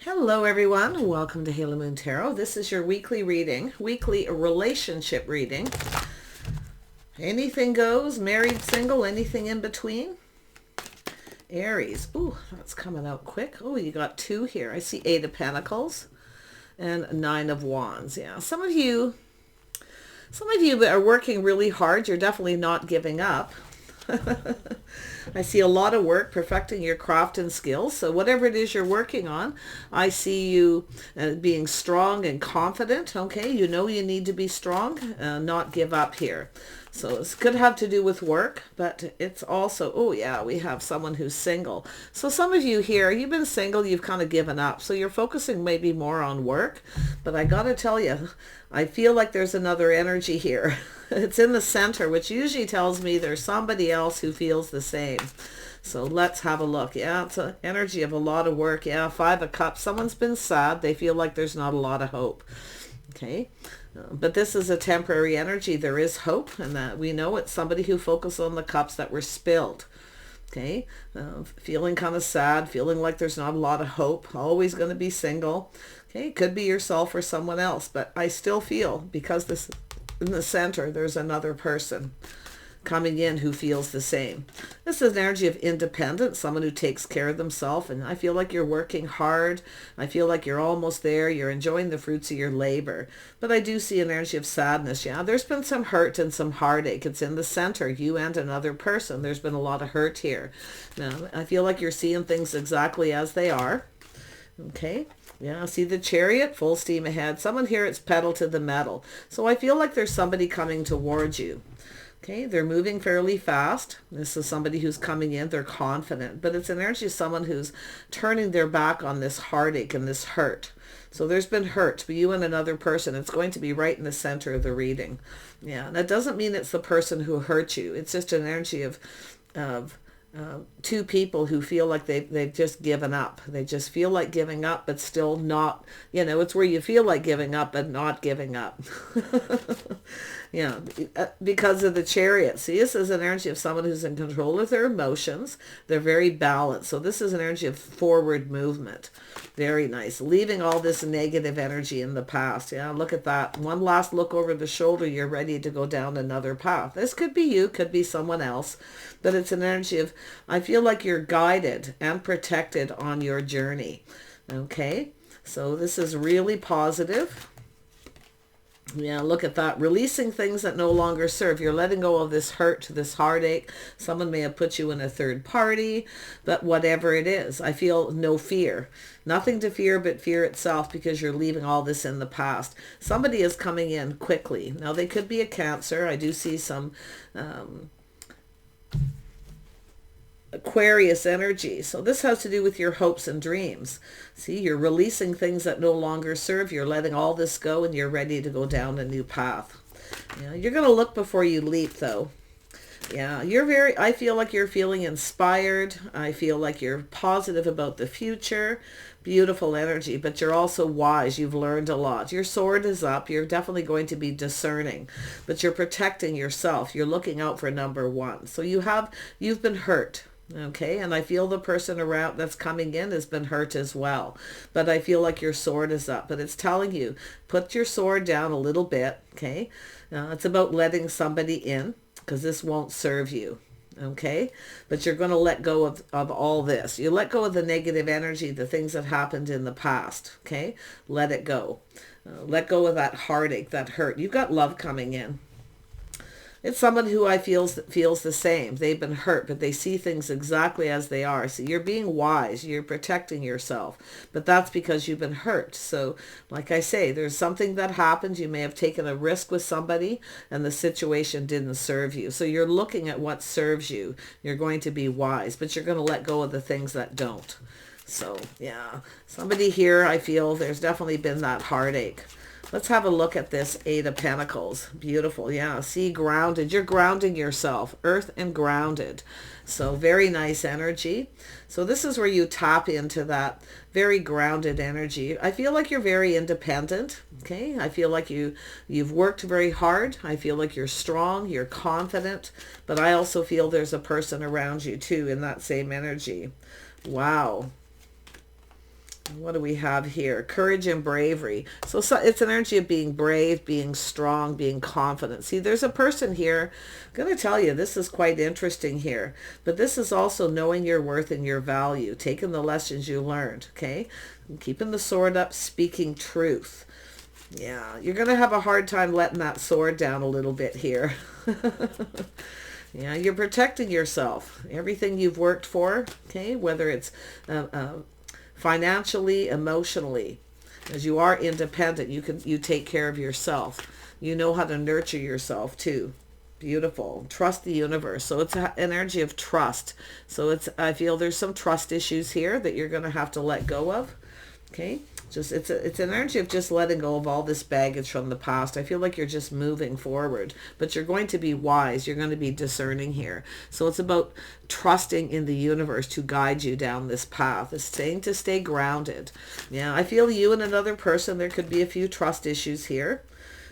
Hello everyone, welcome to Halo Moon Tarot. This is your weekly reading, weekly relationship reading. Anything goes, married, single, anything in between. Aries, ooh, that's coming out quick. Oh, you got two here. I see 8 of Pentacles and 9 of Wands. Yeah, some of you are working really hard. You're definitely not giving up. I see a lot of work perfecting your craft and skills. So whatever it is you're working on, I see you being strong and confident. Okay, you know you need to be strong, not give up here. So this could have to do with work, but it's also, oh yeah, we have someone who's single. So some of you here, you've been single, you've kind of given up. So you're focusing maybe more on work, but I got to tell you, I feel like there's another energy here. It's in the center, which usually tells me there's somebody else who feels the same. So let's have a look. Yeah, it's an energy of a lot of work. Yeah, 5 of Cups. Someone's been sad. They feel like there's not a lot of hope. Okay. But this is a temporary energy. There is hope, and that we know it's somebody who focused on the cups that were spilled. Okay. Feeling kind of sad, feeling like there's not a lot of hope. Always going to be single. Okay. Could be yourself or someone else, but I still feel, because this in the center, there's another person coming in who feels the same. This is an energy of independence, someone who takes care of themselves, and I feel like you're working hard. I feel like you're almost there. You're enjoying the fruits of your labor. But I do see an energy of sadness. Yeah, there's been some hurt and some heartache. It's in the center, you and another person. There's been a lot of hurt here. Now, I feel like you're seeing things exactly as they are. Okay. Yeah, see the Chariot, full steam ahead. Someone here, it's pedal to the metal. So I feel like there's somebody coming towards you. Okay, they're moving fairly fast. This is somebody who's coming in. They're confident. But it's an energy of someone who's turning their back on this heartache and this hurt. So there's been hurt, but you and another person. It's going to be right in the center of the reading. Yeah, and that doesn't mean it's the person who hurt you. It's just an energy of two people who feel like they've just given up. They just feel like giving up, but still not, it's where you feel like giving up, but not giving up. Yeah, because of the Chariot. See, this is an energy of someone who's in control of their emotions. They're very balanced. So this is an energy of forward movement. Very nice. Leaving all this negative energy in the past. Yeah, look at that. One last look over the shoulder. You're ready to go down another path. This could be you, could be someone else. But it's an energy of, I feel like you're guided and protected on your journey. Okay, so this is really positive. Yeah, look at that. Releasing things that no longer serve. You're letting go of this hurt, this heartache. Someone may have put you in a third party, but whatever it is, I feel no fear. Nothing to fear but fear itself, because you're leaving all this in the past. Somebody is coming in quickly. Now, they could be a Cancer. I do see some Aquarius energy. So this has to do with your hopes and dreams. See, you're releasing things that no longer serve. You're letting all this go, and you're ready to go down a new path. Yeah, you're going to look before you leap, though. Yeah, I feel like you're feeling inspired. I feel like you're positive about the future. Beautiful energy, but you're also wise. You've learned a lot. Your sword is up. You're definitely going to be discerning, but you're protecting yourself. You're looking out for number one. So you've been hurt. Okay, and I feel the person around that's coming in has been hurt as well. But I feel like your sword is up. But it's telling you, put your sword down a little bit, okay? It's about letting somebody in, because this won't serve you, okay? But you're going to let go of all this. You let go of the negative energy, the things that happened in the past, okay? Let it go. Let go of that heartache, that hurt. You've got love coming in. It's someone who I feels the same. They've been hurt, but they see things exactly as they are. So you're being wise. You're protecting yourself. But that's because you've been hurt. So like I say, there's something that happened. You may have taken a risk with somebody, and the situation didn't serve you. So you're looking at what serves you. You're going to be wise, but you're going to let go of the things that don't. So yeah, somebody here, I feel there's definitely been that heartache. Let's have a look at this 8 of Pentacles. Beautiful. Yeah. See, grounded. You're grounding yourself. Earth and grounded. So very nice energy. So this is where you tap into that very grounded energy. I feel like you're very independent. Okay. I feel like you've worked very hard. I feel like you're strong. You're confident. But I also feel there's a person around you too in that same energy. Wow. What do we have here? Courage and bravery. So it's an energy of being brave, being strong, being confident. See, there's a person here, I'm going to tell you, this is quite interesting here. But this is also knowing your worth and your value, taking the lessons you learned, okay? Keeping the sword up, speaking truth. Yeah, you're going to have a hard time letting that sword down a little bit here. Yeah, you're protecting yourself. Everything you've worked for, okay, whether it's financially, emotionally, as you are independent, you take care of yourself. You know how to nurture yourself too. Beautiful. Trust the universe. So it's an energy of trust. So I feel there's some trust issues here that you're going to have to let go of. Okay. It's an energy of just letting go of all this baggage from the past. I feel like you're just moving forward, but you're going to be wise. You're going to be discerning here. So it's about trusting in the universe to guide you down this path. It's saying to stay grounded. Yeah, I feel you and another person, there could be a few trust issues here.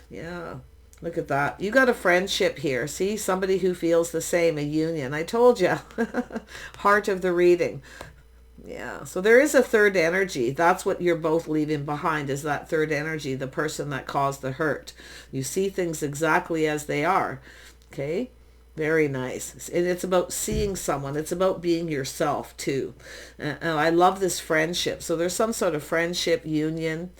Yeah. Look at that. You got a friendship here. See, somebody who feels the same, a union. I told you. Heart of the reading. Yeah, so there is a third energy. That's what you're both leaving behind, is that third energy, the person that caused the hurt. You see things exactly as they are. Okay, very nice. And it's about seeing someone. It's about being yourself too. And I love this friendship. So there's some sort of friendship union.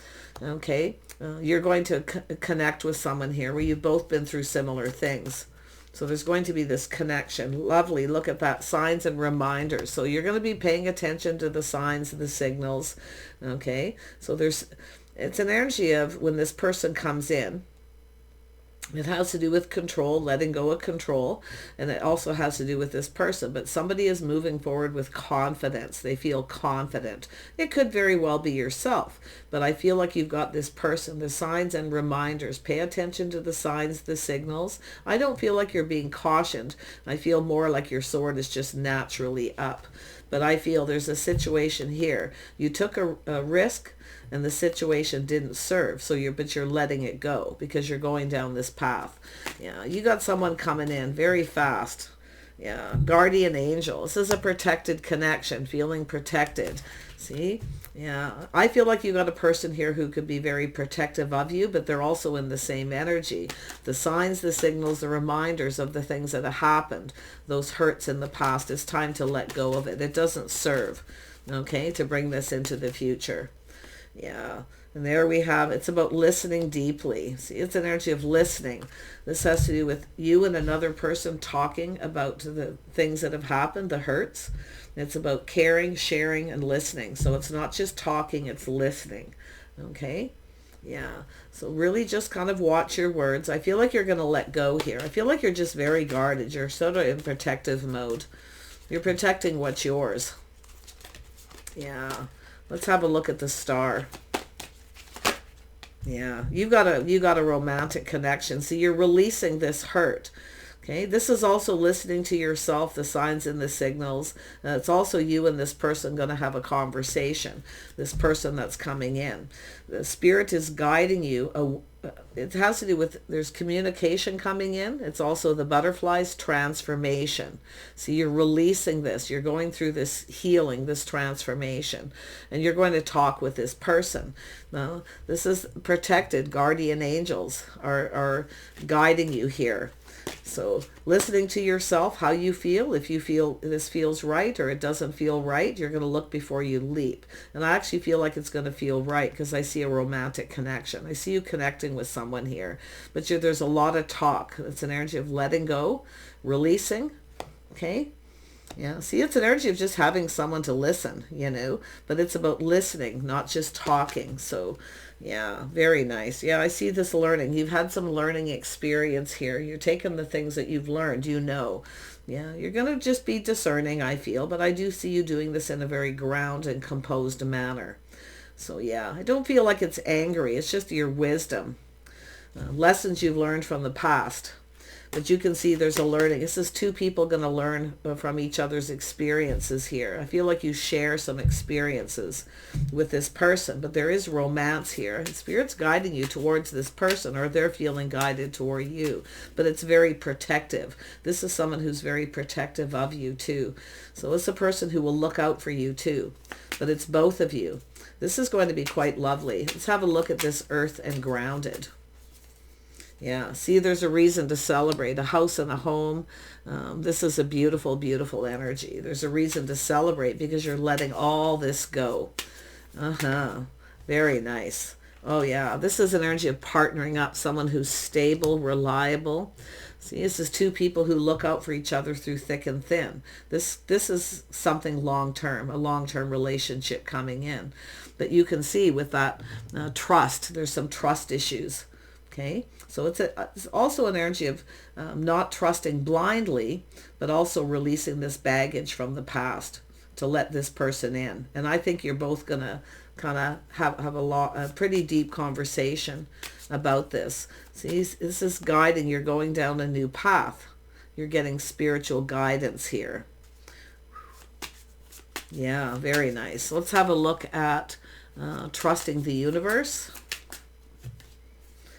Okay, you're going to connect with someone here where you've both been through similar things. So there's going to be this connection. Lovely. Look at that. Signs and reminders. So you're going to be paying attention to the signs and the signals. Okay. So it's an energy of when this person comes in. It has to do with control, letting go of control, and it also has to do with this person. But somebody is moving forward with confidence. They feel confident. It could very well be yourself, but I feel like you've got this person, the signs and reminders. Pay attention to the signs, the signals. I don't feel like you're being cautioned. I feel more like your sword is just naturally up. But I feel there's a situation here. You took a risk, and the situation didn't serve, but you're letting it go because you're going down this path. Yeah, you got someone coming in very fast. Yeah, guardian angel. This is a protected connection, feeling protected. See? Yeah, I feel like you got a person here who could be very protective of you, but they're also in the same energy. The signs, the signals, the reminders of the things that have happened, those hurts in the past, it's time to let go of it. It doesn't serve, okay, to bring this into the future. Yeah, and there we have, it's about listening deeply. See, it's an energy of listening. This has to do with you and another person talking about the things that have happened, the hurts. It's about caring, sharing, and listening. So it's not just talking, it's listening. Okay? Yeah. So really just kind of watch your words. I feel like you're going to let go here. I feel like you're just very guarded. You're sort of in protective mode. You're protecting what's yours. Yeah. Let's have a look at the star. Yeah, you got a romantic connection. So you're releasing this hurt. Okay, this is also listening to yourself, the signs and the signals. It's also you and this person going to have a conversation, this person that's coming in. The spirit is guiding you. It has to do with, there's communication coming in. It's also the butterfly's transformation. So you're releasing this. You're going through this healing, this transformation. And you're going to talk with this person. Now, this is protected. Guardian angels are guiding you here. So listening to yourself, how you feel, if you feel this feels right or it doesn't feel right, you're going to look before you leap. And I actually feel like it's going to feel right because I see a romantic connection. I see you connecting with someone here. But there's a lot of talk. It's an energy of letting go, releasing. Okay? Yeah, see, it's an energy of just having someone to listen, but it's about listening, not just talking. So, yeah, very nice. Yeah, I see this learning. You've had some learning experience here. You're taking the things that you've learned, Yeah, you're going to just be discerning, I feel, but I do see you doing this in a very grounded and composed manner. So, yeah, I don't feel like it's angry. It's just your wisdom, lessons you've learned from the past. But you can see there's a learning. This is two people going to learn from each other's experiences here. I feel like you share some experiences with this person, but there is romance here. And Spirit's guiding you towards this person, or they're feeling guided toward you. But it's very protective. This is someone who's very protective of you too. So it's a person who will look out for you too. But it's both of you. This is going to be quite lovely. Let's have a look at this earth and grounded. Yeah, see, there's a reason to celebrate. A house and a home. This is a beautiful, beautiful energy. There's a reason to celebrate because you're letting all this go. Very nice. Oh yeah, this is an energy of partnering up, someone who's stable, reliable. See, this is two people who look out for each other through thick and thin. This is something long-term, a long-term relationship coming in. But you can see with that trust, there's some trust issues. Okay, so it's also an energy of not trusting blindly, but also releasing this baggage from the past to let this person in. And I think you're both going to kind of have a pretty deep conversation about this. See, this is guiding. You're going down a new path. You're getting spiritual guidance here. Yeah, very nice. Let's have a look at trusting the universe.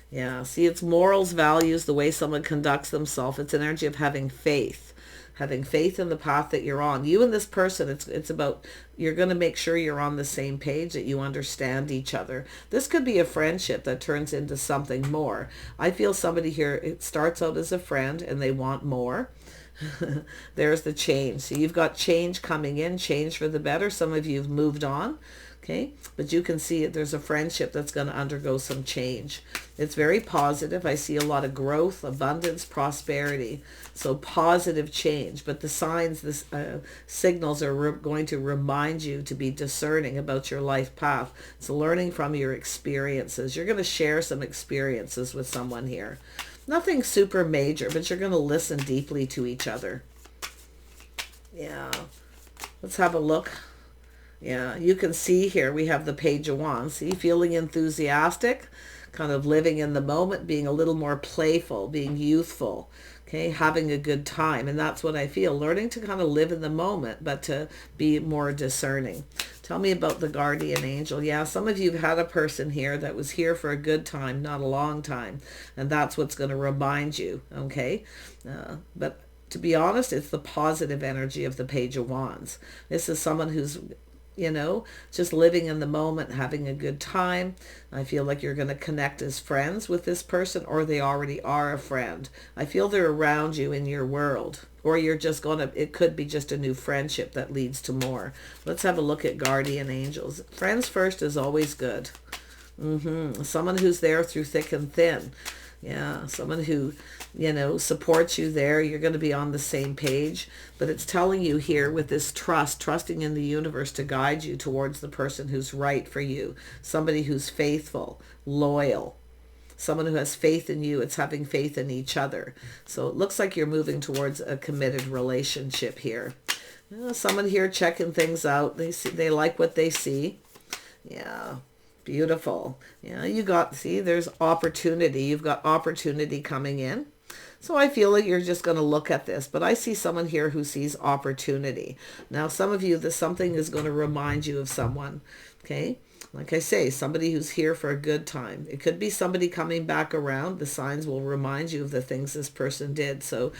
Yeah, see, it's morals, values, the way someone conducts themselves. It's an energy of having faith in the path that you're on. You and this person, it's about, you're going to make sure you're on the same page, that you understand each other. This could be a friendship that turns into something more. I feel somebody here, it starts out as a friend and they want more. There's the change. So you've got change coming in, change for the better. Some of you have moved on. Okay, but you can see it. There's a friendship that's going to undergo some change. It's very positive. I see a lot of growth, abundance, prosperity. So positive change. But the signs, the signals are going to remind you to be discerning about your life path. It's learning from your experiences. You're going to share some experiences with someone here. Nothing super major, but you're going to listen deeply to each other. Yeah. Let's have a look. Yeah, you can see here we have the Page of Wands. See, feeling enthusiastic, kind of living in the moment, being a little more playful, being youthful, okay, having a good time. And that's what I feel, learning to kind of live in the moment, but to be more discerning. Tell me about the guardian angel. Yeah, some of you have had a person here that was here for a good time, not a long time. And that's what's going to remind you, okay? But to be honest, it's the positive energy of the Page of Wands. This is someone who's, you know, just living in the moment, having a good time. I feel like you're going to connect as friends with this person, or they already are a friend. I feel they're around you in your world, or you're just going to, it could be just a new friendship that leads to more. Let's have a look at guardian angels. Friends first is always good. Someone who's there through thick and thin. Yeah, someone who, you know, supports you there. You're going to be on the same page. But it's telling you here with this trust, trusting in the universe to guide you towards the person who's right for you. Somebody who's faithful, loyal. Someone who has faith in you. It's having faith in each other. So it looks like you're moving towards a committed relationship here. Someone here checking things out. They like what they see. Yeah. Beautiful. Yeah, you got, see, there's opportunity. You've got opportunity coming in. So I feel like you're just going to look at this, but I see someone here who sees opportunity. Now, some of you, something is going to remind you of someone, okay? Like I say, somebody who's here for a good time. It could be somebody coming back around. The signs will remind you of the things this person did. So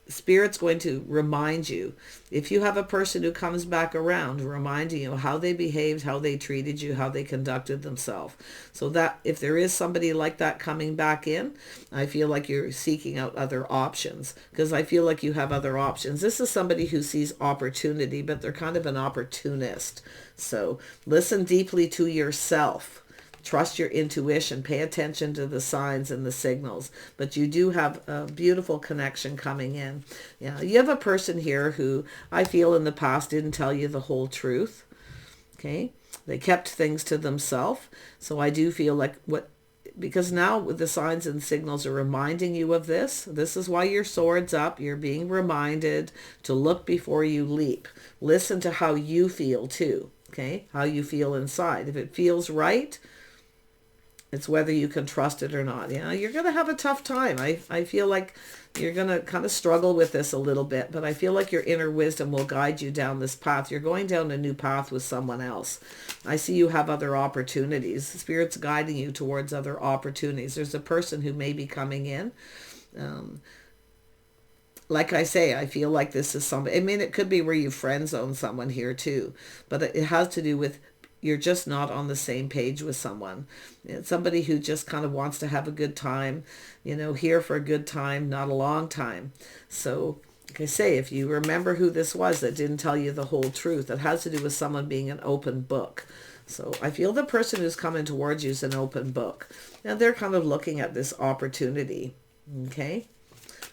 Spirit's going to remind you. If you have a person who comes back around, reminding you how they behaved, how they treated you, how they conducted themselves. So that if there is somebody like that coming back in, I feel like you're seeking out other options, because I feel like you have other options. This is somebody who sees opportunity, but they're kind of an opportunist. So listen deeply to yourself. Trust your intuition. Pay attention to the signs and the signals. But you do have a beautiful connection coming in. Yeah, you have a person here who I feel in the past didn't tell you the whole truth. Okay, they kept things to themselves. So I do feel like because now with the signs and signals are reminding you of this. This is why your sword's up. You're being reminded to look before you leap. Listen to how you feel too. Okay, how you feel inside. If it feels right, it's whether you can trust it or not. Yeah, you're going to have a tough time. I feel like you're going to kind of struggle with this a little bit, but I feel like your inner wisdom will guide you down this path. You're going down a new path with someone else. I see you have other opportunities. Spirit's guiding you towards other opportunities. There's a person who may be coming in. Like I say, I feel like this is somebody, I mean, it could be where you friend zone someone here too, but it has to do with you're just not on the same page with someone. It's somebody who just kind of wants to have a good time, here for a good time, not a long time. So like I say, if you remember who this was that didn't tell you the whole truth, it has to do with someone being an open book. So I feel the person who's coming towards you is an open book. And they're kind of looking at this opportunity. Okay?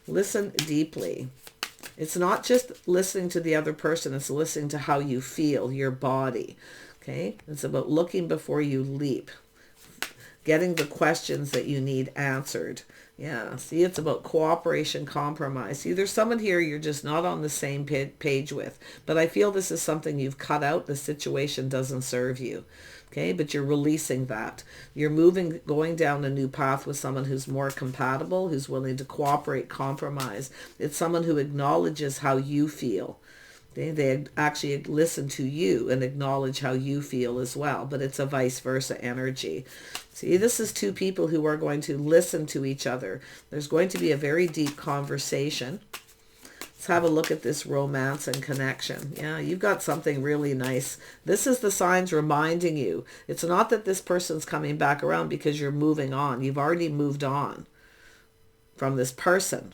Listen deeply. It's not just listening to the other person. It's listening to how you feel, your body. Okay? It's about looking before you leap. Getting the questions that you need answered. Yeah, see, it's about cooperation, compromise. See, there's someone here you're just not on the same page with. But I feel this is something you've cut out. The situation doesn't serve you. Okay, but you're releasing that. You're going down a new path with someone who's more compatible, who's willing to cooperate, compromise. It's someone who acknowledges how you feel. They actually listen to you and acknowledge how you feel as well, but it's a vice versa energy. See, this is two people who are going to listen to each other. There's going to be a very deep conversation. Let's have a look at this romance and connection. Yeah, you've got something really nice. This is the signs reminding you. It's not that this person's coming back around because you're moving on. You've already moved on from this person.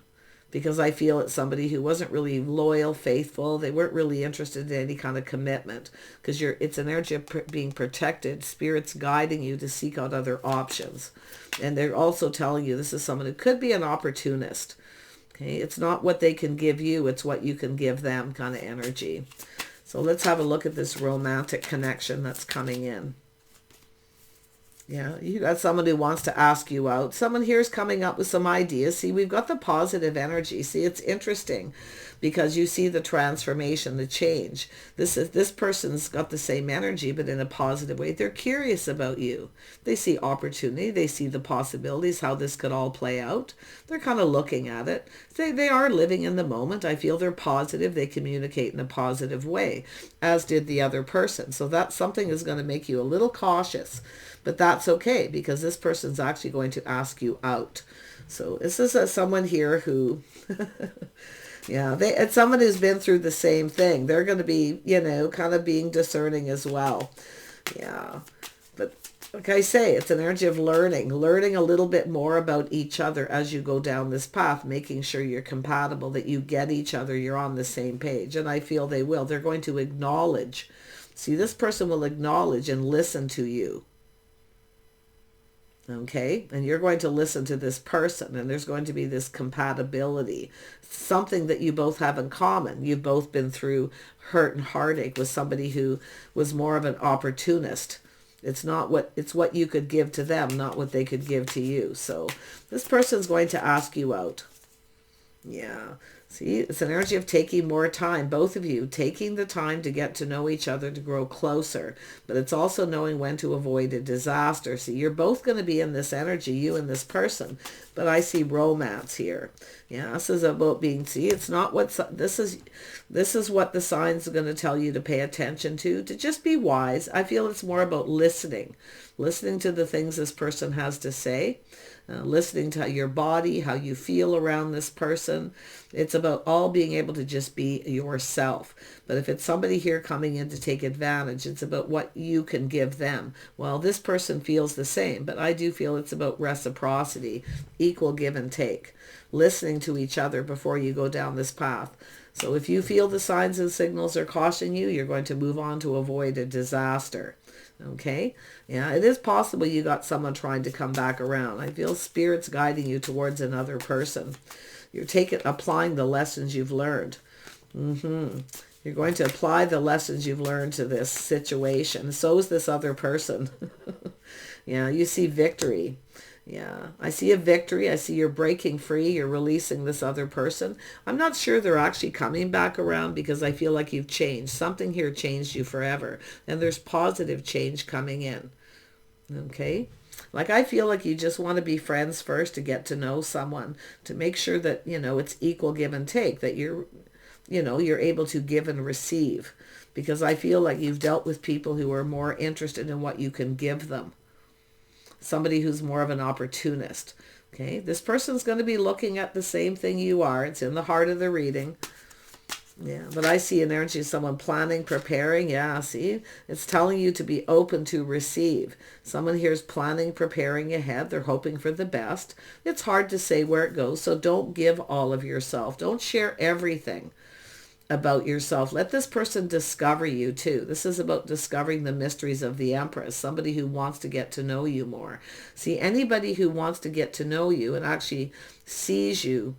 Because I feel it's somebody who wasn't really loyal, faithful. They weren't really interested in any kind of commitment. Because it's an energy of being protected. Spirit's guiding you to seek out other options. And they're also telling you this is someone who could be an opportunist. Okay, it's not what they can give you. It's what you can give them kind of energy. So let's have a look at this romantic connection that's coming in. Yeah, you got someone who wants to ask you out. Someone here is coming up with some ideas. See, we've got the positive energy. See, it's interesting because you see the transformation, the change. This person's got the same energy, but in a positive way. They're curious about you. They see opportunity. They see the possibilities, how this could all play out. They're kind of looking at it. They are living in the moment. I feel they're positive. They communicate in a positive way, as did the other person. So that something is going to make you a little cautious. But that's okay because this person's actually going to ask you out. So this is someone here who, yeah, it's someone who's been through the same thing. They're going to be, kind of being discerning as well. Yeah. But like I say, it's an energy of learning a little bit more about each other as you go down this path, making sure you're compatible, that you get each other, you're on the same page. And I feel they will. They're going to acknowledge. See, this person will acknowledge and listen to you. Okay, and you're going to listen to this person, and there's going to be this compatibility, something that you both have in common. You've both been through hurt and heartache with somebody who was more of an opportunist. It's what you could give to them, not what they could give to you. So this person's going to ask you out. Yeah. See, it's an energy of taking more time, both of you taking the time to get to know each other, to grow closer. But it's also knowing when to avoid a disaster. See, you're both going to be in this energy, you and this person. But I see romance here. Yeah, this is about being, see, it's not what, this is what the signs are going to tell you to pay attention to just be wise. I feel it's more about listening to the things this person has to say. Listening to your body, how you feel around this person. It's about all being able to just be yourself. But if it's somebody here coming in to take advantage, it's about what you can give them. Well, this person feels the same, but I do feel it's about reciprocity, equal give and take. Listening to each other before you go down this path. So if you feel the signs and signals are cautioning you, you're going to move on to avoid a disaster. Okay? Yeah, it is possible you got someone trying to come back around. I feel Spirit's guiding you towards another person. You're applying the lessons you've learned. You're going to apply the lessons you've learned to this situation. So is this other person. Yeah, you see victory. Yeah, I see a victory. I see you're breaking free. You're releasing this other person. I'm not sure they're actually coming back around because I feel like you've changed. Something here changed you forever. And there's positive change coming in. Okay? Like I feel like you just want to be friends first to get to know someone. To make sure that, it's equal give and take. That you're able to give and receive. Because I feel like you've dealt with people who are more interested in what you can give them. Somebody who's more of an opportunist. Okay, this person's going to be looking at the same thing you are. It's in the heart of the reading. Yeah, but I see an energy of someone planning, preparing. Yeah, see, it's telling you to be open to receive. Someone here is planning, preparing ahead. They're hoping for the best. It's hard to say where it goes, so don't give all of yourself. Don't share everything about yourself. Let this person discover you too. This is about discovering the mysteries of the Empress, somebody who wants to get to know you more. See, anybody who wants to get to know you and actually sees you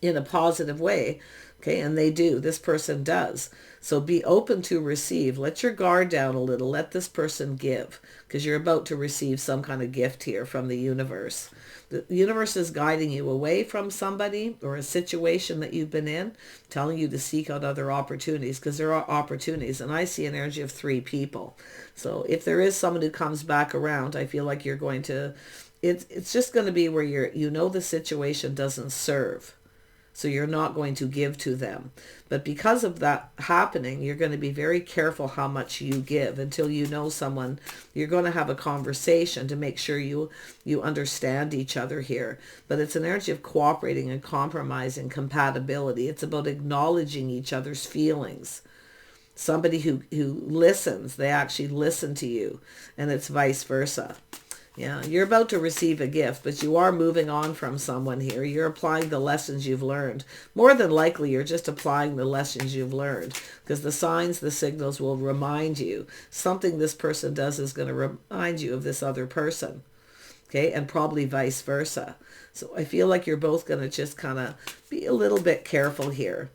in a positive way, okay, and they do. This person does. So be open to receive. Let your guard down a little. Let this person give, because you're about to receive some kind of gift here from the universe. The universe is guiding you away from somebody or a situation that you've been in, telling you to seek out other opportunities, because there are opportunities. And I see an energy of 3 people. So if there is someone who comes back around, I feel like you're going to, it's just going to be where you know the situation doesn't serve. So you're not going to give to them. But because of that happening, you're going to be very careful how much you give until you know someone. You're going to have a conversation to make sure you understand each other here. But it's an energy of cooperating and compromising, compatibility. It's about acknowledging each other's feelings. Somebody who listens, they actually listen to you, and it's vice versa. Yeah, you're about to receive a gift, but you are moving on from someone here. You're applying the lessons you've learned. More than likely, you're just applying the lessons you've learned, because the signs, the signals will remind you. Something this person does is going to remind you of this other person. Okay, and probably vice versa. So I feel like you're both going to just kind of be a little bit careful here.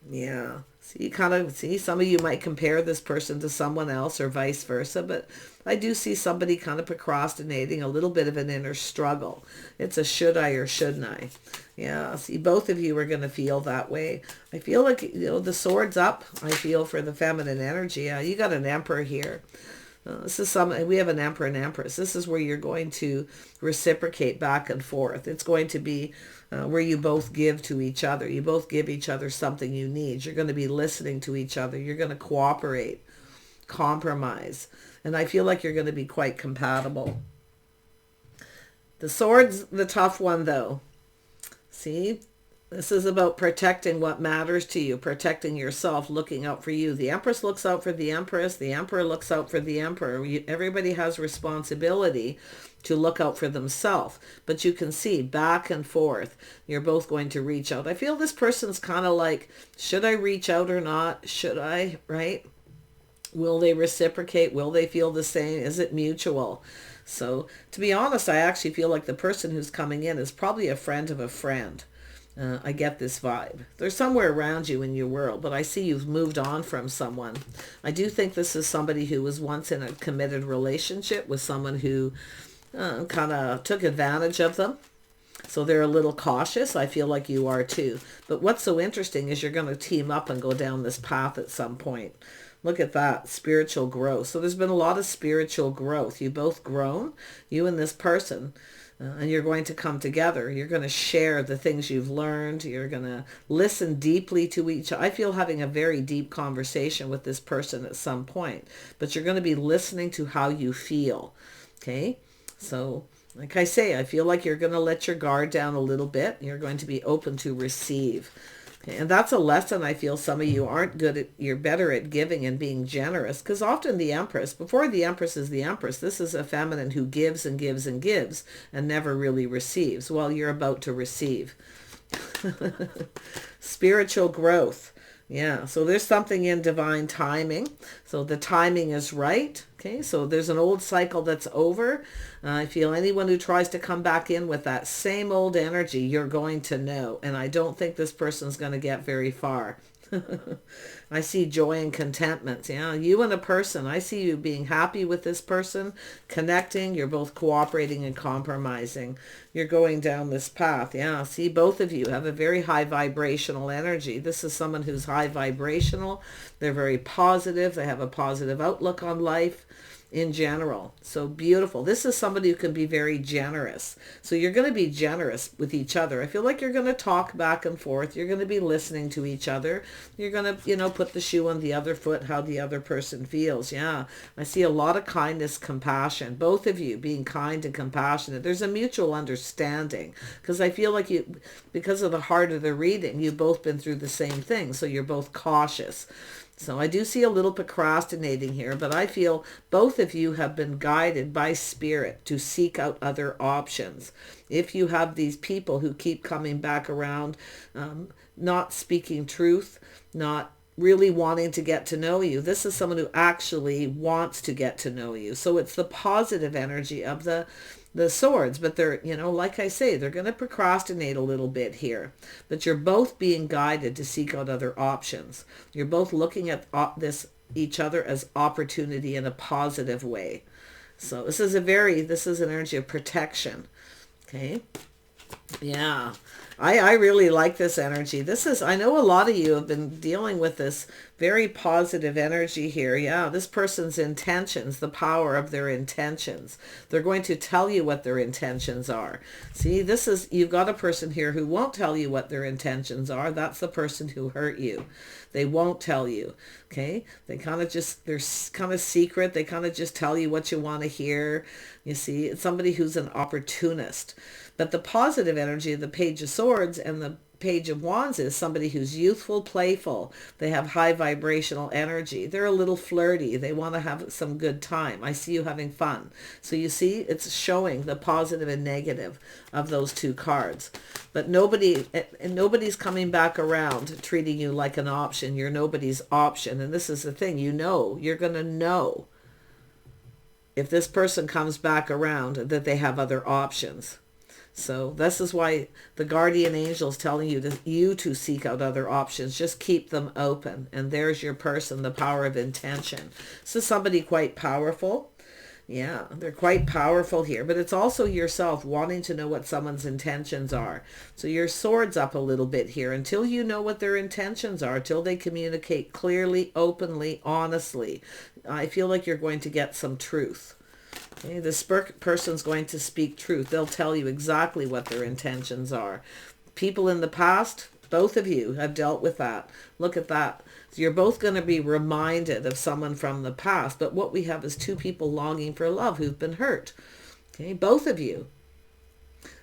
Yeah. See, some of you might compare this person to someone else or vice versa, but I do see somebody kind of procrastinating, a little bit of an inner struggle. It's a should I or shouldn't I? Yeah, see, both of you are going to feel that way. I feel like, the sword's up, I feel, for the feminine energy. Yeah, you got an emperor here. This is we have an emperor and empress. This is where you're going to reciprocate back and forth. It's going to be where you both give to each other. You both give each other something you need. You're going to be listening to each other. You're going to cooperate, compromise. And I feel like you're going to be quite compatible. The sword's the tough one, though. See? This is about protecting what matters to you, protecting yourself, looking out for you. The Empress looks out for the Empress. The Emperor looks out for the Emperor. Everybody has responsibility to look out for themselves. But you can see back and forth, you're both going to reach out. I feel this person's kind of like, should I reach out or not? Should I, right? Will they reciprocate? Will they feel the same? Is it mutual? So to be honest, I actually feel like the person who's coming in is probably a friend of a friend. I get this vibe. They're somewhere around you in your world, but I see you've moved on from someone. I do think this is somebody who was once in a committed relationship with someone who kind of took advantage of them. So they're a little cautious. I feel like you are too. But what's so interesting is you're going to team up and go down this path at some point. Look at that, spiritual growth. So there's been a lot of spiritual growth. You both grown, you and this person. And you're going to come together. You're going to share the things you've learned. You're going to listen deeply to each other. I feel having a very deep conversation with this person at some point. But you're going to be listening to how you feel. Okay? So, like I say, I feel like you're going to let your guard down a little bit. You're going to be open to receive. Okay? And that's a lesson I feel some of you aren't good at. You're better at giving and being generous. Because often the Empress, before the Empress is the Empress, this is a feminine who gives and gives and gives and never really receives. Well, you're about to receive. Spiritual growth. Yeah, so there's something in divine timing. So the timing is right. Okay, so there's an old cycle that's over. I feel anyone who tries to come back in with that same old energy, you're going to know. And I don't think this person's going to get very far. I see joy and contentment. Yeah, you and a person. I see you being happy with this person, connecting. You're both cooperating and compromising. You're going down this path. Yeah, see, both of you have a very high vibrational energy. This is someone who's high vibrational. They're very positive. They have a positive outlook on life. in general. So beautiful. This is somebody who can be very generous. So you're going to be generous with each other. I feel like you're going to talk back and forth. You're going to be listening to each other. You're going to, put the shoe on the other foot, how the other person feels. Yeah. I see a lot of kindness, compassion. Both of you being kind and compassionate. There's a mutual understanding, because I feel like you, because of the heart of the reading, you've both been through the same thing. So you're both cautious. So I do see a little procrastinating here, but I feel both of you have been guided by spirit to seek out other options. If you have these people who keep coming back around, not speaking truth, not really wanting to get to know you, this is someone who actually wants to get to know you. So it's the positive energy of the swords, but they're, like I say, they're going to procrastinate a little bit here, but you're both being guided to seek out other options. You're both looking at each other as opportunity in a positive way. So this is an energy of protection. Okay. Yeah. I really like this energy. I know a lot of you have been dealing with this very positive energy here. Yeah, this person's intentions, the power of their intentions. They're going to tell you what their intentions are. See, you've got a person here who won't tell you what their intentions are. That's the person who hurt you. They won't tell you. Okay. They're kind of secret. They kind of just tell you what you want to hear. You see, it's somebody who's an opportunist. But the positive energy of the Page of Swords and the Page of Wands is somebody who's youthful, playful. They have high vibrational energy. They're a little flirty. They want to have some good time. I see you having fun. So you see, it's showing the positive and negative of those two cards. But nobody's coming back around treating you like an option. You're nobody's option. And this is the thing, you're going to know if this person comes back around that they have other options. So this is why the guardian angel is telling you to seek out other options. Just keep them open. And there's your person, the power of intention. This is somebody quite powerful. Yeah, they're quite powerful here. But it's also yourself wanting to know what someone's intentions are. So your sword's up a little bit here until you know what their intentions are, until they communicate clearly, openly, honestly. I feel like you're going to get some truth. Okay, this person's going to speak truth. They'll tell you exactly what their intentions are. People in the past, both of you have dealt with that. Look at that. So you're both going to be reminded of someone from the past. But what we have is two people longing for love who've been hurt. Okay, both of you.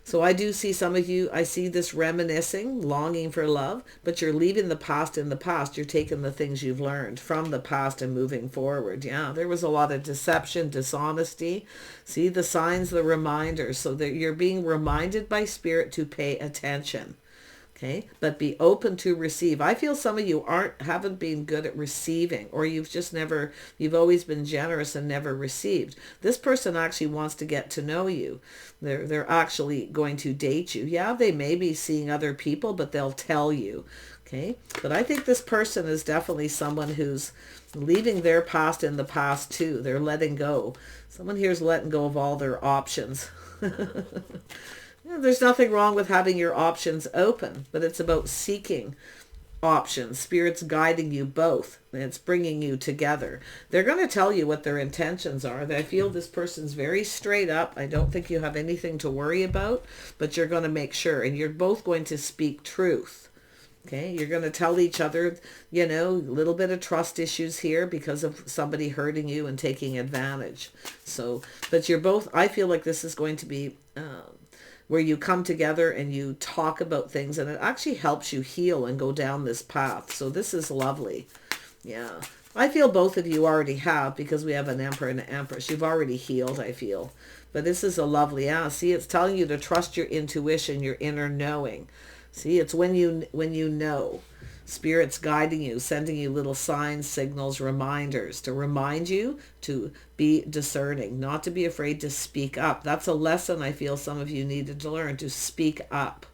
So I do see some of you, I see this reminiscing, longing for love, but you're leaving the past in the past. You're taking the things you've learned from the past and moving forward. Yeah, there was a lot of deception, dishonesty. See the signs, the reminders, so that you're being reminded by spirit to pay attention. Okay, but be open to receive. I feel some of you haven't been good at receiving, or you've always been generous and never received. This person actually wants to get to know you. They're actually going to date you. Yeah, they may be seeing other people, but they'll tell you. Okay, but I think this person is definitely someone who's leaving their past in the past too. They're letting go. Someone here's letting go of all their options. There's nothing wrong with having your options open, but it's about seeking options. Spirit's guiding you both, and it's bringing you together. They're going to tell you what their intentions are. I feel this person's very straight up. I don't think you have anything to worry about, but you're going to make sure, and you're both going to speak truth. Okay, you're going to tell each other, a little bit of trust issues here because of somebody hurting you and taking advantage. So, but you're both, I feel like this is going to be where you come together and you talk about things, and it actually helps you heal and go down this path. So this is lovely. Yeah. I feel both of you already have, because we have an Emperor and an Empress. You've already healed, I feel. But this is a lovely, see, it's telling you to trust your intuition, your inner knowing. See, it's when you know. Spirit's guiding you, sending you little signs, signals, reminders to remind you to be discerning, not to be afraid to speak up. That's a lesson I feel some of you needed to learn, to speak up,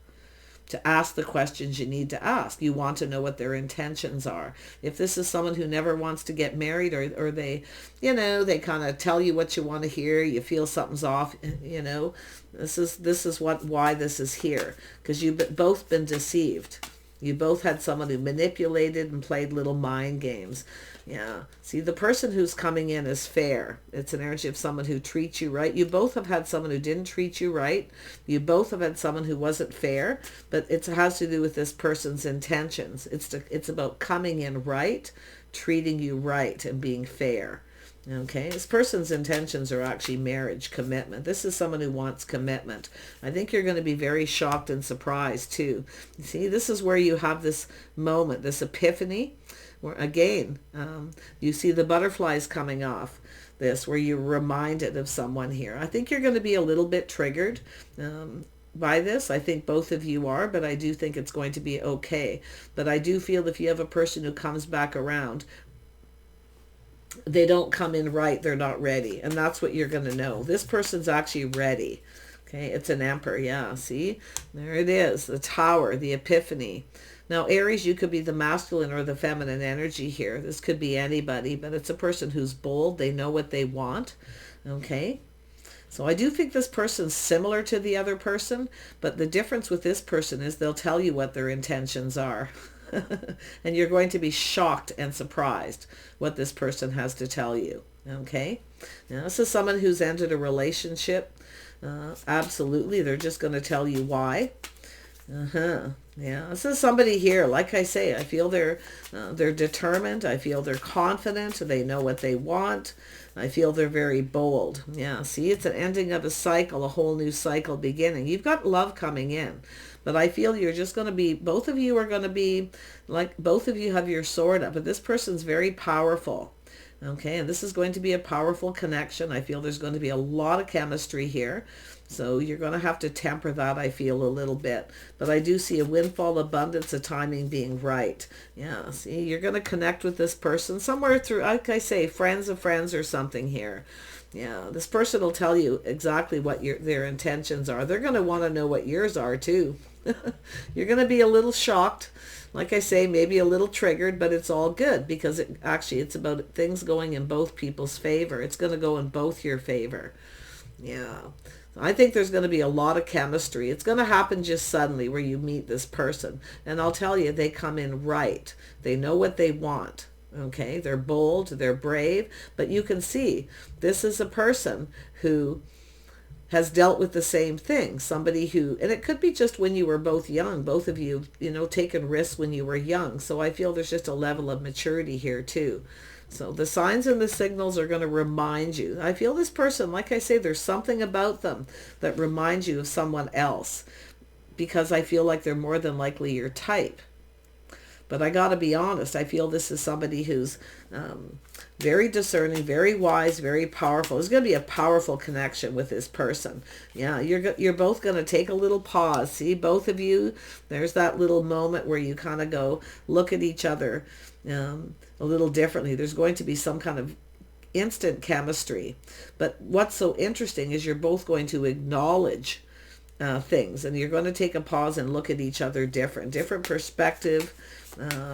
to ask the questions you need to ask. You want to know what their intentions are. If this is someone who never wants to get married, or they, they kind of tell you what you want to hear, you feel something's off, this is why this is here, because you've both been deceived. You both had someone who manipulated and played little mind games. Yeah. See, the person who's coming in is fair. It's an energy of someone who treats you right. You both have had someone who didn't treat you right. You both have had someone who wasn't fair, but it has to do with this person's intentions. It's about coming in right, treating you right, and being fair. Okay, this person's intentions are actually marriage, commitment. This is someone who wants commitment. I think you're going to be very shocked and surprised too. See, this is where you have this moment, this epiphany, where again, you see the butterflies coming off this, where you're reminded of someone here. I think you're going to be a little bit triggered by this. I think both of you are, but I do think it's going to be okay. But I do feel if you have a person who comes back around, they don't come in right, they're not ready. And that's what you're going to know. This person's actually ready. Okay, it's an Emperor. Yeah, see? There it is. The Tower, the Epiphany. Now, Aries, you could be the masculine or the feminine energy here. This could be anybody, but it's a person who's bold. They know what they want. Okay? So I do think this person's similar to the other person, but the difference with this person is they'll tell you what their intentions are. And you're going to be shocked and surprised what this person has to tell you. Okay? Now, this is someone who's ended a relationship. Absolutely. They're just going to tell you why. Yeah, this is somebody here. Like I say, I feel they're determined. I feel they're confident. They know what they want. I feel they're very bold. Yeah, see, it's an ending of a cycle, a whole new cycle beginning. You've got love coming in. But I feel you're just going to be, both of you are going to be, like, both of you have your sword up. But this person's very powerful. Okay, and this is going to be a powerful connection. I feel there's going to be a lot of chemistry here. So you're going to have to temper that, I feel, a little bit. But I do see a windfall, abundance, a timing being right. Yeah, see, you're going to connect with this person somewhere through, like I say, friends of friends or something here. Yeah, this person will tell you exactly what their intentions are. They're going to want to know what yours are too. You're going to be a little shocked. Like I say, maybe a little triggered, but it's all good because it's about things going in both people's favor. It's going to go in both your favor. Yeah. I think there's going to be a lot of chemistry. It's going to happen just suddenly where you meet this person. And I'll tell you, they come in right. They know what they want. Okay, they're bold, they're brave, but you can see this is a person who has dealt with the same thing. Somebody who, and it could be just when you were both young, both of you, taken risks when you were young. So I feel there's just a level of maturity here too. So the signs and the signals are going to remind you. I feel this person, like I say, there's something about them that reminds you of someone else because I feel like they're more than likely your type. But I got to be honest, I feel this is somebody who's very discerning, very wise, very powerful. There's going to be a powerful connection with this person. Yeah, you're both going to take a little pause. See, both of you, there's that little moment where you kind of go look at each other a little differently. There's going to be some kind of instant chemistry. But what's so interesting is you're both going to acknowledge things, and you're going to take a pause and look at each other different perspective.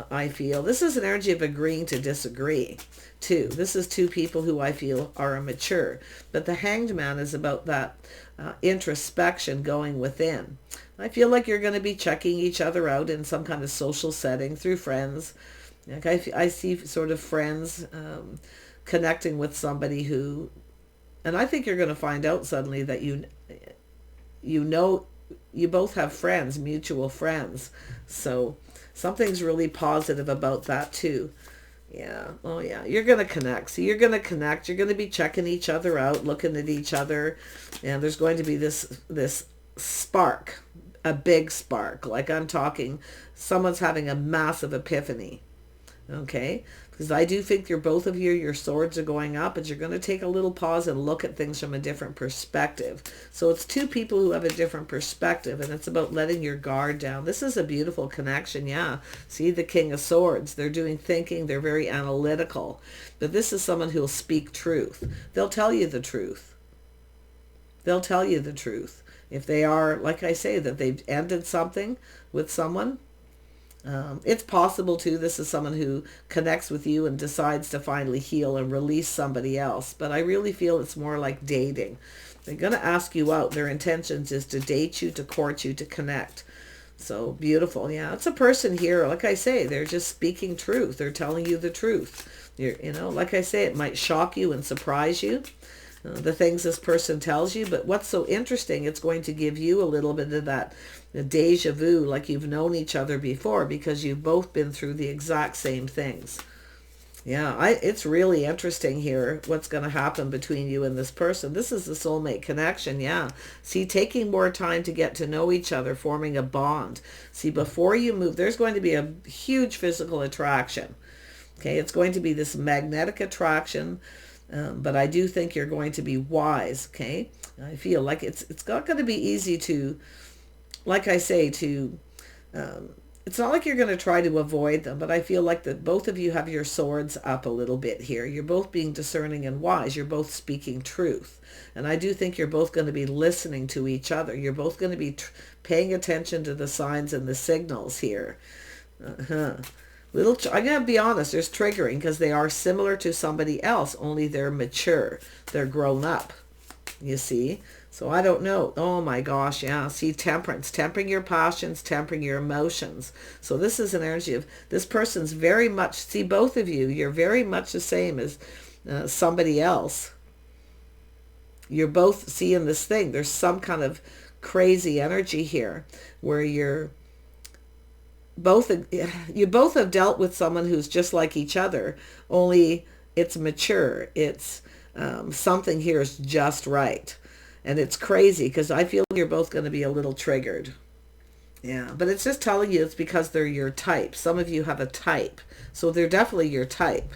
I feel this is an energy of agreeing to disagree too. This is two people who I feel are immature, but the Hanged Man is about that introspection going within. I feel like you're going to be checking each other out in some kind of social setting through friends. Like I see sort of friends connecting with somebody who, and I think you're going to find out suddenly that you both have friends, mutual friends. So something's really positive about that too. Yeah. Oh yeah. You're going to connect. So you're going to connect. You're going to be checking each other out, looking at each other. And there's going to be this spark, a big spark. Like I'm talking, someone's having a massive epiphany. Okay. Because I do think both of you, your swords are going up, but you're going to take a little pause and look at things from a different perspective. So it's two people who have a different perspective, and it's about letting your guard down. This is a beautiful connection, yeah. See, the King of Swords. They're doing thinking. They're very analytical. But this is someone who will speak truth. They'll tell you the truth. They'll tell you the truth. If they are, like I say, that they've ended something with someone, it's possible too, this is someone who connects with you and decides to finally heal and release somebody else. But I really feel it's more like dating. They're going to ask you out. Their intentions is to date you, to court you, to connect. So beautiful. Yeah, it's a person here. Like I say, they're just speaking truth. They're telling you the truth. You know, like I say, it might shock you and surprise you, the things this person tells you. But what's so interesting, it's going to give you a little bit of that deja vu, like you've known each other before, because you've both been through the exact same things. Yeah, it's really interesting here what's going to happen between you and this person. This is the soulmate connection, yeah. See, taking more time to get to know each other, forming a bond. See, before you move, there's going to be a huge physical attraction. Okay, it's going to be this magnetic attraction, but I do think you're going to be wise, okay? I feel like it's not going to be easy to, like I say, to... it's not like you're going to try to avoid them, but I feel like that both of you have your swords up a little bit here. You're both being discerning and wise. You're both speaking truth. And I do think you're both going to be listening to each other. You're both going to be paying attention to the signs and the signals here. I'm going to be honest, there's triggering because they are similar to somebody else, only they're mature. They're grown up, you see. So I don't know. Oh my gosh, yeah. See, temperance, tempering your passions, tempering your emotions. So this is an energy of, this person's very much, see, both of you, you're very much the same as somebody else. You're both seeing this thing. There's some kind of crazy energy here where you both have dealt with someone who's just like each other, only it's mature. It's something here is just right. And it's crazy because I feel you're both going to be a little triggered. Yeah, but it's just telling you it's because they're your type. Some of you have a type. So they're definitely your type.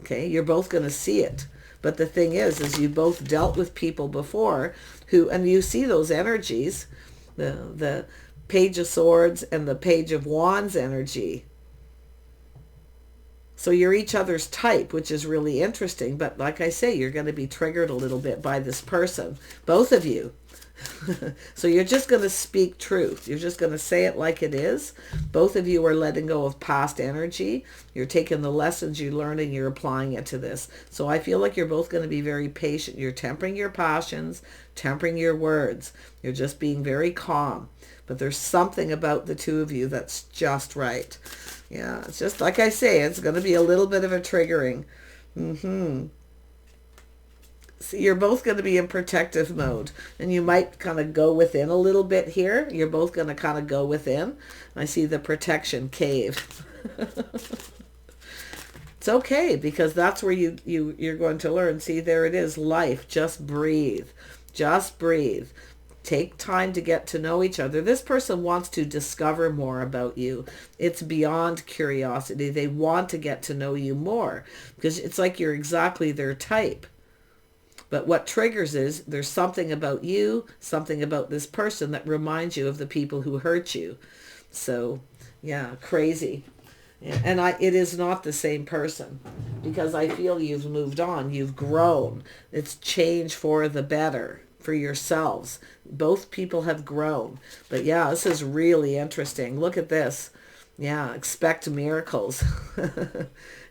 Okay, you're both going to see it. But the thing is you both dealt with people before who, and you see those energies, the Page of Swords and the Page of Wands energy. So you're each other's type, which is really interesting. But like I say, you're going to be triggered a little bit by this person, both of you. So you're just going to speak truth. You're just going to say it like it is. Both of you are letting go of past energy. You're taking the lessons you learned and you're applying it to this. So I feel like you're both going to be very patient. You're tempering your passions, tempering your words. You're just being very calm. But there's something about the two of you that's just right. Yeah, it's just like I say, it's going to be a little bit of a triggering. So you're both going to be in protective mode. And you might kind of go within a little bit here. You're both going to kind of go within. I see the protection cave. It's okay, because that's where you're going to learn. See, there it is. Life. Just breathe. Just breathe. Take time to get to know each other. This person wants to discover more about you. It's beyond curiosity. They want to get to know you more because it's like you're exactly their type. But what triggers is there's something about you, something about this person that reminds you of the people who hurt you. So, yeah, crazy. Yeah, and it is not the same person because I feel you've moved on. You've grown. It's changed for the better. For yourselves. Both people have grown. But yeah, this is really interesting. Look at this. Yeah, expect miracles.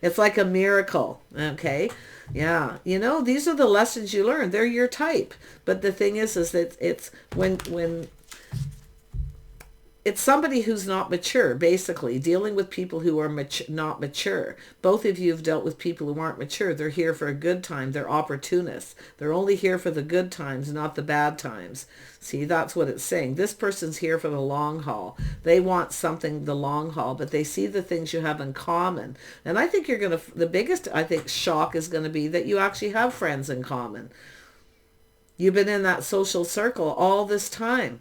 It's like a miracle. Okay. Yeah. You know, these are the lessons you learn. They're your type. But the thing is that it's when it's somebody who's not mature, basically, dealing with people who are not mature. Both of you have dealt with people who aren't mature. They're here for a good time. They're opportunists. They're only here for the good times, not the bad times. See, that's what it's saying. This person's here for the long haul. They want something the long haul, but they see the things you have in common. And I think you're going to, the biggest, I think, shock is going to be that you actually have friends in common. You've been in that social circle all this time.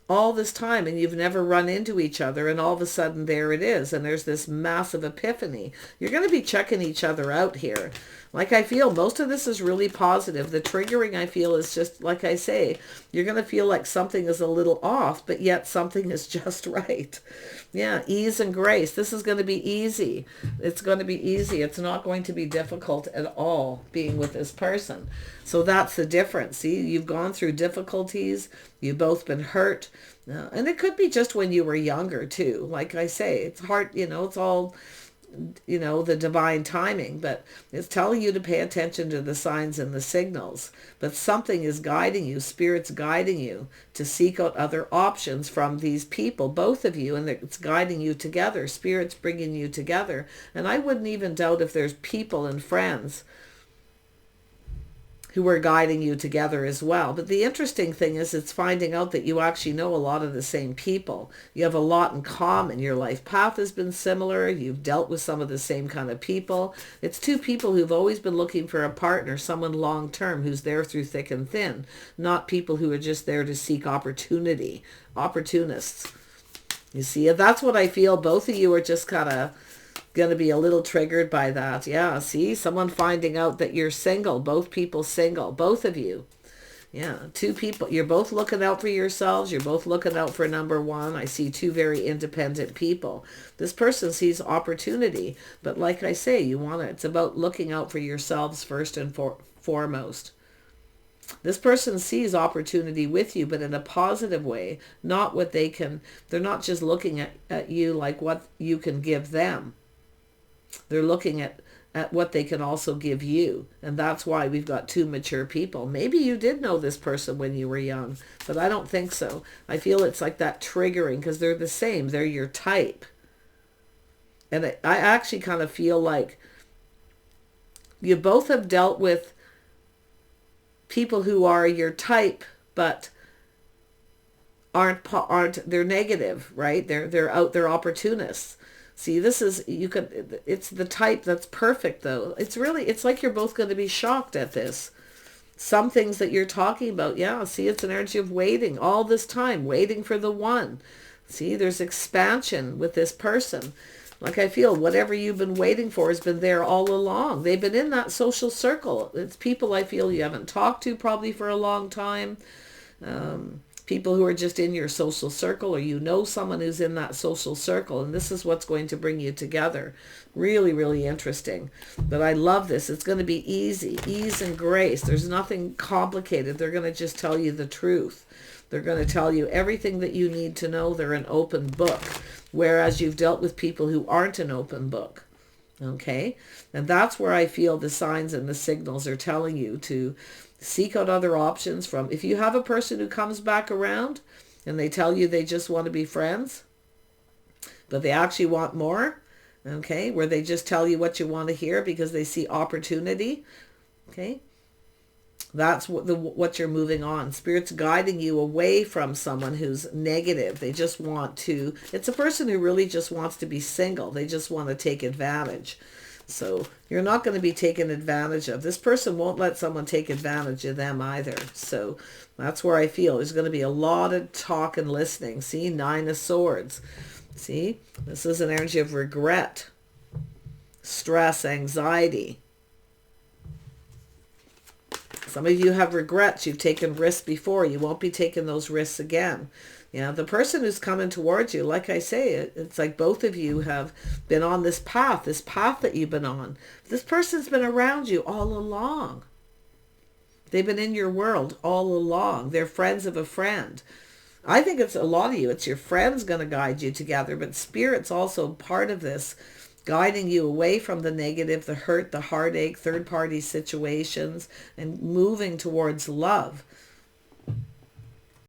And you've never run into each other, and all of a sudden there it is, and there's this massive epiphany. You're going to be checking each other out here. Like I feel most of this is really positive. The triggering I feel is just, like I say, you're going to feel like something is a little off, but yet something is just right. Yeah, ease and grace. This is going to be easy. It's going to be easy. It's not going to be difficult at all being with this person. So that's the difference. See, you've gone through difficulties. You've both been hurt. And it could be just when you were younger too. Like I say, it's hard, you know, it's all you know, the divine timing, but it's telling you to pay attention to the signs and the signals. But something is guiding you, Spirit's guiding you to seek out other options from these people, both of you, and it's guiding you together. Spirit's bringing you together. And I wouldn't even doubt if there's people and friends who are guiding you together as well. But the interesting thing is it's finding out that you actually know a lot of the same people. You have a lot in common. Your life path has been similar. You've dealt with some of the same kind of people. It's two people who've always been looking for a partner, someone long-term who's there through thick and thin, not people who are just there to seek opportunity, opportunists. You see, that's what I feel. Both of you are just kind of going to be a little triggered by that. Yeah, see, someone finding out that you're single, both people single, both of you. Yeah, two people, you're both looking out for yourselves, you're both looking out for number one. I see two very independent people. This person sees opportunity, but like I say, it's about looking out for yourselves first and foremost. This person sees opportunity with you, but in a positive way, not what they can, they're not just looking at you like what you can give them. They're looking at what they can also give you. And that's why we've got two mature people. Maybe you did know this person when you were young, but I don't think so. I feel it's like that triggering because they're the same. They're your type. And I actually kind of feel like you both have dealt with people who are your type, but aren't they're negative, right? They're opportunists. See, it's the type that's perfect though. It's like you're both going to be shocked at this. Some things that you're talking about, yeah, see, it's an energy of waiting all this time, waiting for the one. See, there's expansion with this person. Like I feel whatever you've been waiting for has been there all along. They've been in that social circle. It's people I feel you haven't talked to probably for a long time. People who are just in your social circle, or you know someone who's in that social circle, and this is what's going to bring you together. Really, really interesting. But I love this. It's going to be easy, ease and grace. There's nothing complicated. They're going to just tell you the truth. They're going to tell you everything that you need to know. They're an open book, whereas you've dealt with people who aren't an open book. Okay? And that's where I feel the signs and the signals are telling you to seek out other options from. If you have a person who comes back around and they tell you they just want to be friends, but they actually want more, okay, where they just tell you what you want to hear because they see opportunity, okay, that's what you're moving on. Spirit's guiding you away from someone who's negative. They just want to, it's a person who really just wants to be single. They just want to take advantage. So you're not going to be taken advantage of. This person won't let someone take advantage of them either. So that's where I feel there's going to be a lot of talk and listening. See, 9 of Swords. See, this is an energy of regret, stress, anxiety. Some of you have regrets. You've taken risks before. You won't be taking those risks again. Yeah, the person who's coming towards you, like I say, it's like both of you have been on this path that you've been on. This person's been around you all along. They've been in your world all along. They're friends of a friend. I think it's a lot of you. It's your friends going to guide you together, but Spirit's also part of this, guiding you away from the negative, the hurt, the heartache, third-party situations, and moving towards love.